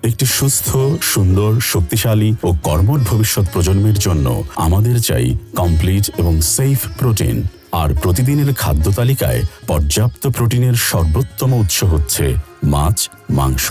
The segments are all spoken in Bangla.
একটি সুস্থ, সুন্দর, শক্তিশালী ও কর্মঠ ভবিষ্যৎ প্রজন্মের জন্য আমাদের চাই কমপ্লিট এবং সেফ প্রোটিন। আর প্রতিদিনের খাদ্য তালিকায় পর্যাপ্ত প্রোটিনের সর্বোত্তম উৎস হচ্ছে মাছ, মাংস।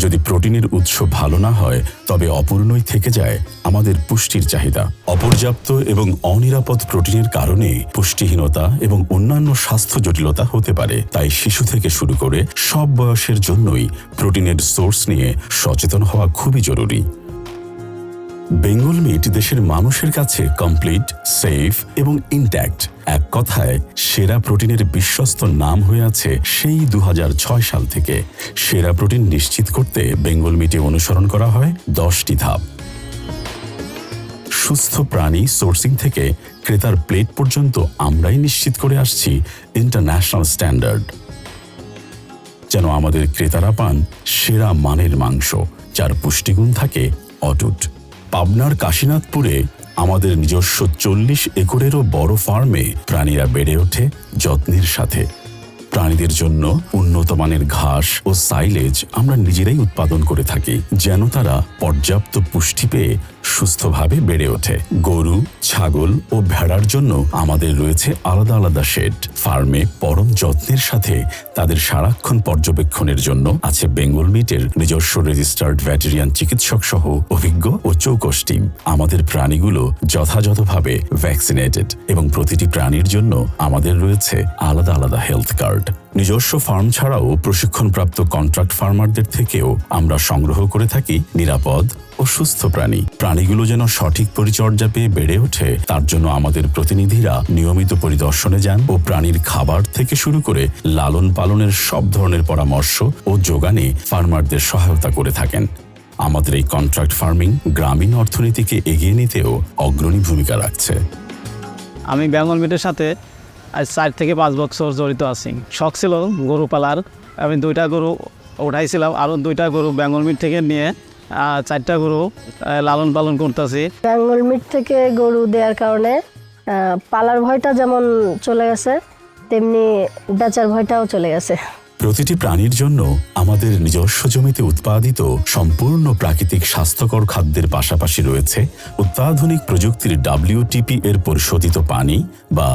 যদি প্রোটিনের উৎস ভালো না হয় তবে অপূর্ণই থেকে যায় আমাদের পুষ্টির চাহিদা। অপর্যাপ্ত এবং অনিরাপদ প্রোটিনের কারণে পুষ্টিহীনতা এবং অন্যান্য স্বাস্থ্য জটিলতা হতে পারে। তাই শিশু থেকে শুরু করে সব বয়সের জন্যই প্রোটিনের সোর্স নিয়ে সচেতন হওয়া খুবই জরুরি। বেঙ্গল মিট দেশের মানুষের কাছে কমপ্লিট, সেফ এবং ইনট্যাক্ট, এক কথায় সেরা প্রোটিনের বিশ্বস্ত নাম হয়ে আছে সেই 2006 সাল থেকে। সেরা প্রোটিন নিশ্চিত করতে বেঙ্গল মিটে অনুসরণ করা হয় 10টি ধাপ। সুস্থ প্রাণী সোর্সিং থেকে ক্রেতার প্লেট পর্যন্ত আমরাই নিশ্চিত করে আসছি ইন্টারন্যাশনাল স্ট্যান্ডার্ড, যেন আমাদের ক্রেতারা পান সেরা মানের মাংস, যার পুষ্টিগুণ থাকে অটুট। পাবনার কাশীনাথপুরে আমাদের নিজস্ব 40 একরেরও বড় ফার্মে প্রাণীরা বেড়ে ওঠে যত্নের সাথে। প্রাণীদের জন্য উন্নত মানের ঘাস ও সাইলেজ আমরা নিজেরাই উৎপাদন করে থাকি, যেন তারা পর্যাপ্ত পুষ্টি পেয়ে সুস্থভাবে বেড়ে ওঠে। গরু, ছাগল ও ভেড়ার জন্য আমাদের রয়েছে আলাদা আলাদা শেড। ফার্মে পরম যত্নের সাথে তাদের সারাক্ষণ পর্যবেক্ষণের জন্য আছে বেঙ্গল মিটের নিজস্ব রেজিস্টার্ড ভেটেরিয়ান চিকিৎসক সহ অভিজ্ঞ ও চৌকস টিম। আমাদের প্রাণীগুলো যথাযথভাবে ভ্যাকসিনেটেড এবং প্রতিটি প্রাণীর জন্য আমাদের রয়েছে আলাদা আলাদা হেলথ কার্ড। নিজস্ব ফার্ম ছাড়াও প্রশিক্ষণপ্রাপ্ত কন্ট্রাক্ট ফার্মারদের থেকেও আমরা সংগ্রহ করে থাকি নিরাপদ ও সুস্থ প্রাণী। প্রাণীগুলো যেন সঠিক পরিচর্যা পেয়ে বেড়ে ওঠে, তার জন্য আমাদের প্রতিনিধিরা নিয়মিত পরিদর্শনে যান ও প্রাণীর খাবার থেকে শুরু করে লালন পালনের সব ধরনের পরামর্শ ও যোগানে ফার্মারদের সহায়তা করে থাকেন। আমাদের এই কন্ট্রাক্ট ফার্মিং গ্রামীণ অর্থনীতিকে এগিয়ে নিতেও অগ্রণী ভূমিকা রাখছে। আমি বেঙ্গল মিটের সাথে আজ 4 থেকে 5 বছর জড়িত আছি। শখ ছিল গরু পালার, আমি 2টা গরু উঠাইছিলাম, আরও 2টা গরু বেঙ্গল মিট থেকে নিয়ে 4টা গরু লালন পালন করতেছি। বেঙ্গল মিট থেকে গরু দেওয়ার কারণে পালার ভয়টা যেমন চলে গেছে, তেমনি বেচার ভয়টাও চলে গেছে। প্রতিটি প্রাণীর জন্য আমাদের নিজস্ব জমিতে উৎপাদিত সম্পূর্ণ প্রাকৃতিক স্বাস্থ্যকর খাদ্যের পাশাপাশি রয়েছে অত্যাধুনিক প্রযুক্তির WTP এর পরিশোধিত পানি বা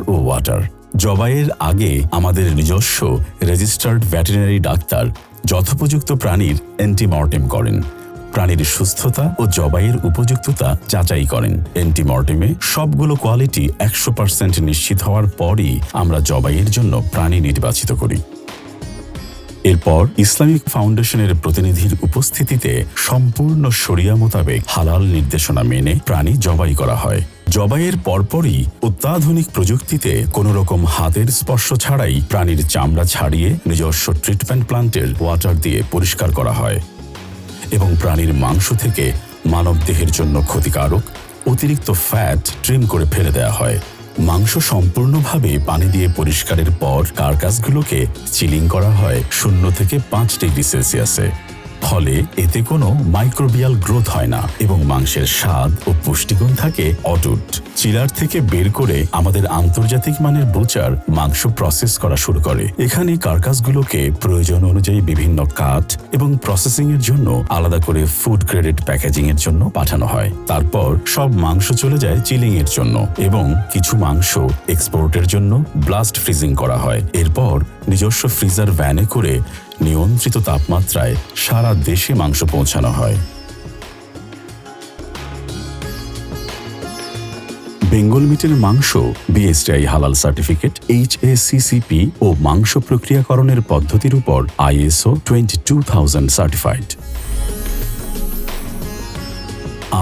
RO ওয়াটার। জবাইয়ের আগে আমাদের নিজস্ব রেজিস্টার্ড ভেটেরিনারি ডাক্তার যথোপযুক্ত প্রাণীর অ্যান্টিমর্টেম করেন, প্রাণীর সুস্থতা ও জবাইয়ের উপযুক্ততা যাচাই করেন। অ্যান্টিমর্টেমে সবগুলো কোয়ালিটি 100% নিশ্চিত হওয়ার পরই আমরা জবাইয়ের জন্য প্রাণী নির্বাচিত করি। এরপর ইসলামিক ফাউন্ডেশনের প্রতিনিধির উপস্থিতিতে সম্পূর্ণ শরিয়া মোতাবেক হালাল নির্দেশনা মেনে প্রাণী জবাই করা হয়। জবাইয়ের পরপরই অত্যাধুনিক প্রযুক্তিতে কোনো রকম হাতের স্পর্শ ছাড়াই প্রাণীর চামড়া ছাড়িয়ে নিজস্ব ট্রিটমেন্ট প্লান্টের ওয়াটার দিয়ে পরিষ্কার করা হয় এবং প্রাণীর মাংস থেকে মানবদেহের জন্য ক্ষতিকারক অতিরিক্ত ফ্যাট ট্রিম করে ফেলে দেওয়া হয়। মাংস সম্পূর্ণভাবে পানি দিয়ে পরিষ্কারের পর কার্কাসগুলোকে চিলিং করা হয় 0 থেকে 5 ডিগ্রি সেলসিয়াসে। ফলে এতে কোনো মাইক্রোবিয়াল গ্রোথ হয় না এবং মাংসের স্বাদ ও পুষ্টিগুণ থাকে অটুট। চিলার থেকে বের করে আমাদের আন্তর্জাতিক মানের বুচার মাংস প্রসেস করা শুরু করে। এখানে কার্কাসগুলোকে প্রয়োজন অনুযায়ী বিভিন্ন কাট এবং প্রসেসিং এর জন্য আলাদা করে ফুড গ্রেডেড প্যাকেজিং এর জন্য পাঠানো হয়। তারপর সব মাংস চলে যায় চিলিং এর জন্য এবং কিছু মাংস এক্সপোর্টের জন্য ব্লাস্ট ফ্রিজিং করা হয়। এরপর নিজস্ব ফ্রিজার ভ্যানে করে নিয়ন্ত্রিত তাপমাত্রায় সারা দেশে মাংস পৌঁছানো হয়। বেঙ্গল মিটের মাংস BSTI হালাল সার্টিফিকেট, HACCP ও মাংস প্রক্রিয়াকরণের পদ্ধতির উপর ISO 22000 সার্টিফাইড।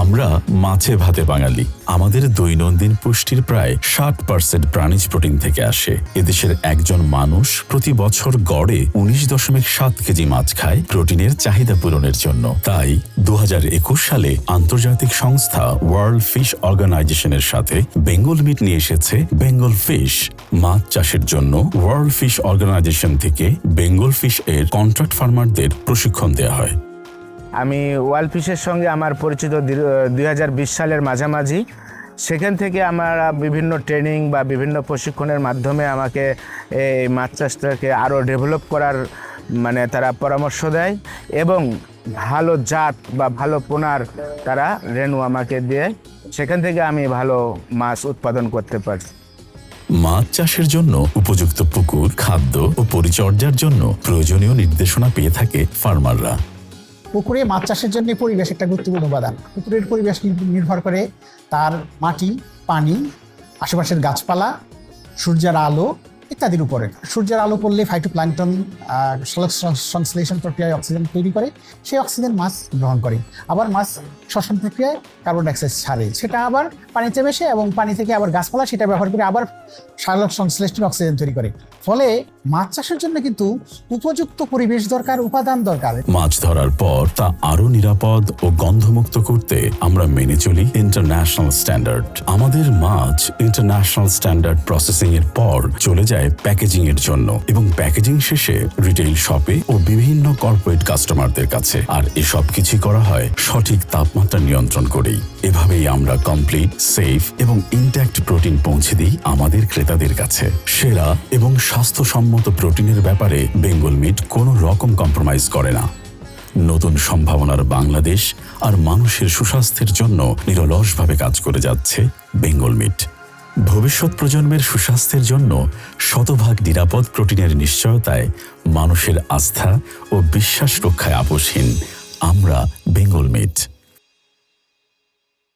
আমরা মাছে ভাতে বাঙালি। আমাদের দৈনন্দিন পুষ্টির প্রায় 60% প্রাণীজ প্রোটিন থেকে আসে। এদেশের একজন মানুষ প্রতি বছর গড়ে 19.7 কেজি মাছ খায় প্রোটিনের চাহিদা পূরণের জন্য। তাই 2021 সালে আন্তর্জাতিক সংস্থা ওয়ার্ল্ড ফিশ অর্গানাইজেশনের সাথে বেঙ্গল মিট নিয়ে এসেছে বেঙ্গল ফিশ। মাছ চাষের জন্য ওয়ার্ল্ড ফিশ অর্গানাইজেশন থেকে বেঙ্গল ফিশ এর কন্ট্রাক্ট ফার্মারদের প্রশিক্ষণ দেওয়া হয়। আমি ওয়ার্ল্ড ফিশের সঙ্গে আমার পরিচিত 2020 সালের মাঝামাঝি। সেখান থেকে আমার বিভিন্ন ট্রেনিং বা বিভিন্ন প্রশিক্ষণের মাধ্যমে আমাকে এই মাছ চাষটাকে আরও ডেভেলপ করার মানে তারা পরামর্শ দেয় এবং ভালো জাত বা ভালো পোনার তারা রেণু আমাকে দিয়ে, সেখান থেকে আমি ভালো মাছ উৎপাদন করতে পারি। মাছ চাষের জন্য উপযুক্ত পুকুর, খাদ্য ও পরিচর্যার জন্য প্রয়োজনীয় নির্দেশনা পেয়ে থাকে ফার্মাররা। পুকুরে মাছ চাষের জন্য পরিবেশ একটা গুরুত্বপূর্ণ উপাদান। পুকুরের পরিবেশ নির্ভর করে তার মাটি, পানি, আশেপাশের গাছপালা, সূর্যের আলো ইত্যাদির উপরে। সূর্যের আলো পড়লে ফাইটোপ্ল্যাঙ্কটন সংশ্লেষণ প্রক্রিয়ায় অক্সিজেন তৈরি করে, সেই অক্সিজেন মাছ গ্রহণ করে। আবার মাছ শ্বসন প্রক্রিয়ায় কার্বন ডাইঅক্সাইড ছাড়ে, সেটা আবার পানিতে মেশে এবং পানি থেকে আবার গাছপালা সেটা ব্যবহার করে আবার সালোক সংশ্লেষণ অক্সিজেন তৈরি করে। ফলে মাছ চাষের জন্য কিন্তু উপযুক্ত পরিবেশ দরকার, উপাদান দরকার। মাছ ধরার পর তা আরো নিরাপদ ও গন্ধমুক্ত করতে আমরা মেনে চলি ইন্টারন্যাশনাল স্ট্যান্ডার্ড। আমাদের মাছ ইন্টারন্যাশনাল স্ট্যান্ডার্ড প্রসেসিং এর পর চলে যায় প্যাকেজিং এর জন্য এবং প্যাকেজিং শেষে রিটেইল শপে ও বিভিন্ন কর্পোরেট কাস্টমারদের কাছে। আর এসব কিছুই করা হয় সঠিক তাপমাত্রা নিয়ন্ত্রণ করেই। এভাবেই আমরা কমপ্লিট, সেফ এবং ইনট্যাক্ট প্রোটিন পৌঁছে দিই আমাদের ক্রেতাদের কাছে। সেরা এবং স্বাস্থ্যসম্মত প্রোটিনের ব্যাপারে বেঙ্গল মিট কোনো রকম কম্প্রোমাইজ করে না। নতুন সম্ভাবনার বাংলাদেশ আর মানুষের সুস্বাস্থ্যের জন্য নিরলসভাবে কাজ করে যাচ্ছে বেঙ্গল মিট। ভবিষ্যৎ প্রজন্মের সুস্বাস্থ্যের জন্য শতভাগ নিরাপদ প্রোটিনের নিশ্চয়তায় মানুষের আস্থা ও বিশ্বাস রক্ষায় আপোষহীন আমরা বেঙ্গল মিট।